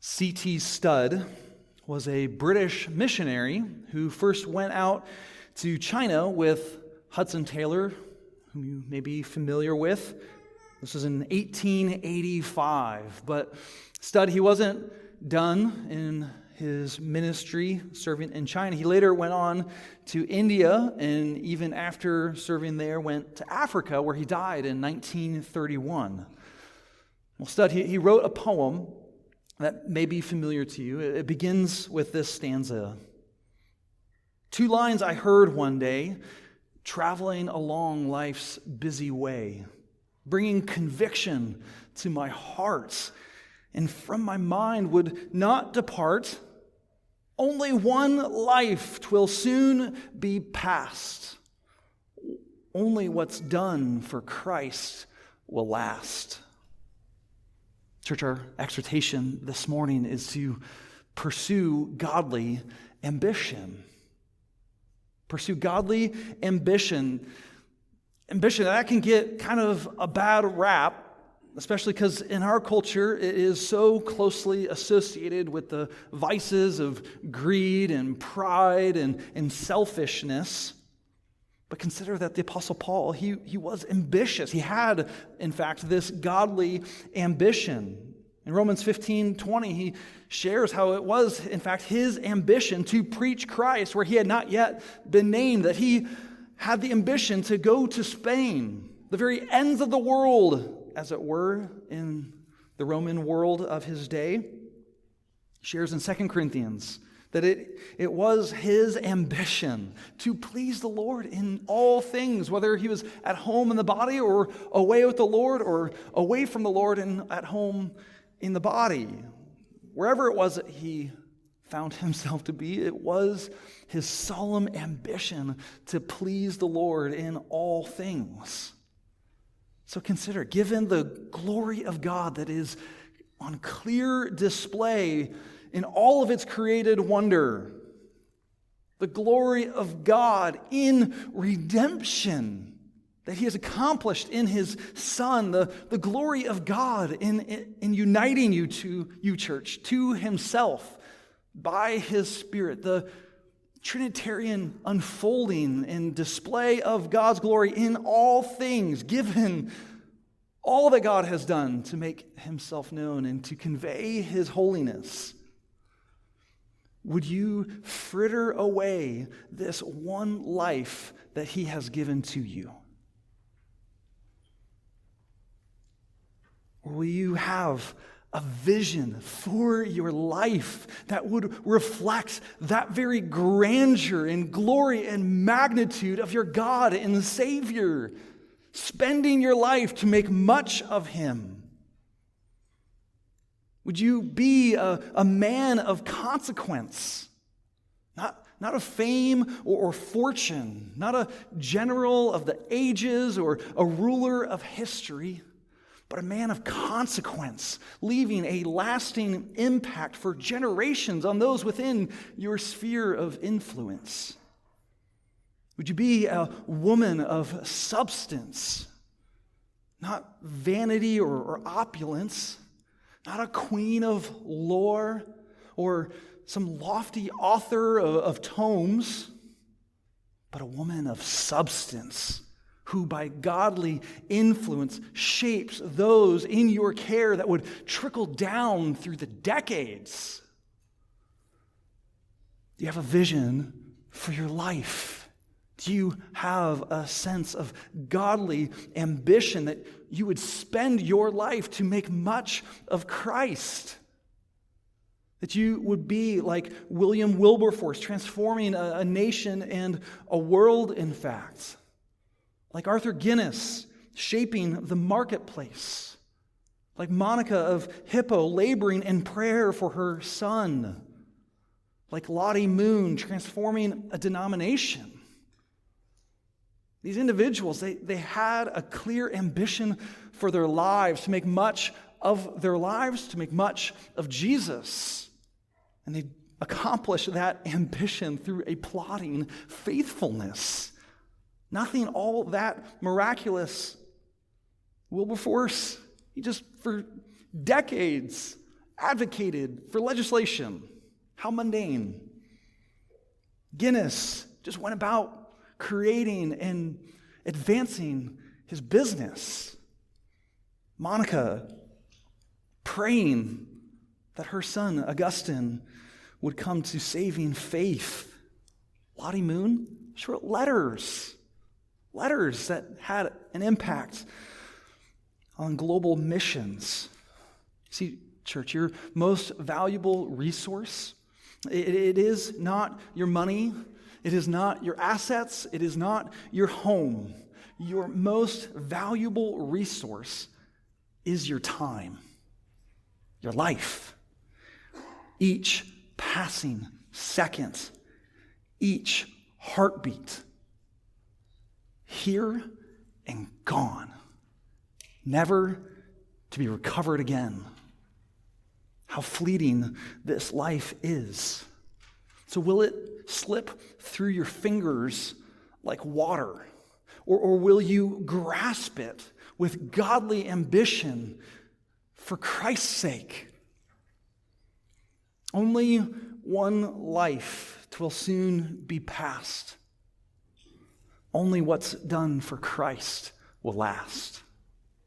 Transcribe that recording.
C.T. Studd was a British missionary who first went out to China with Hudson Taylor, whom you may be familiar with. This was in 1885. But Studd, he wasn't done in his ministry serving in China. He later went on to India, and even after serving there, went to Africa, where he died in 1931. Well, Studd, he wrote a poem that may be familiar to you. It begins with this stanza. Two lines I heard one day, traveling along life's busy way, bringing conviction to my heart, and from my mind would not depart. Only one life, 'twill soon be past. Only what's done for Christ will last. Church, our exhortation this morning is to pursue godly ambition. Pursue godly ambition. Ambition, that can get kind of a bad rap, especially because in our culture it is so closely associated with the vices of greed and pride and selfishness. But consider that the Apostle Paul, he was ambitious. He had, in fact, this godly ambition. In Romans 15:20, he shares how it was, in fact, his ambition to preach Christ where he had not yet been named, that he had the ambition to go to Spain, the very ends of the world, as it were, in the Roman world of his day. He shares in 2 Corinthians that it was his ambition to please the Lord in all things, whether he was at home in the body or away with the Lord or away from the Lord and at home in the body. Wherever it was that he found himself to be, it was his solemn ambition to please the Lord in all things. So consider, given the glory of God that is on clear display in all of its created wonder, the glory of God in redemption that he has accomplished in his Son, the glory of God in uniting you, church, to himself by his Spirit, the Trinitarian unfolding and display of God's glory in all things, given all that God has done to make himself known and to convey his holiness. Would you fritter away this one life that he has given to you? Or will you have a vision for your life that would reflect that very grandeur and glory and magnitude of your God and Savior, spending your life to make much of him? Would you be a man of consequence, not of fame or fortune, not a general of the ages or a ruler of history, but a man of consequence, leaving a lasting impact for generations on those within your sphere of influence? Would you be a woman of substance, not vanity or opulence, not a queen of lore or some lofty author of tomes, but a woman of substance who by godly influence shapes those in your care that would trickle down through the decades? Do you have a vision for your life? Do you have a sense of godly ambition that you would spend your life to make much of Christ? That you would be like William Wilberforce, transforming a nation and a world, in fact. Like Arthur Guinness, shaping the marketplace. Like Monica of Hippo, laboring in prayer for her son. Like Lottie Moon, transforming a denomination. These individuals, they had a clear ambition for their lives, to make much of their lives, to make much of Jesus. And they accomplished that ambition through a plodding faithfulness. Nothing all that miraculous. Wilberforce, he just for decades advocated for legislation. How mundane. Guinness just went about creating and advancing his business. Monica praying that her son, Augustine, would come to saving faith. Lottie Moon, she wrote letters that had an impact on global missions. See, church, your most valuable resource, it is not your money, it is not your assets, it is not your home. Your most valuable resource is your time, your life. Each passing second, each heartbeat, here and gone, never to be recovered again. How fleeting this life is. So will it slip through your fingers like water? Or will you grasp it with godly ambition for Christ's sake? Only one life will soon be past. Only what's done for Christ will last.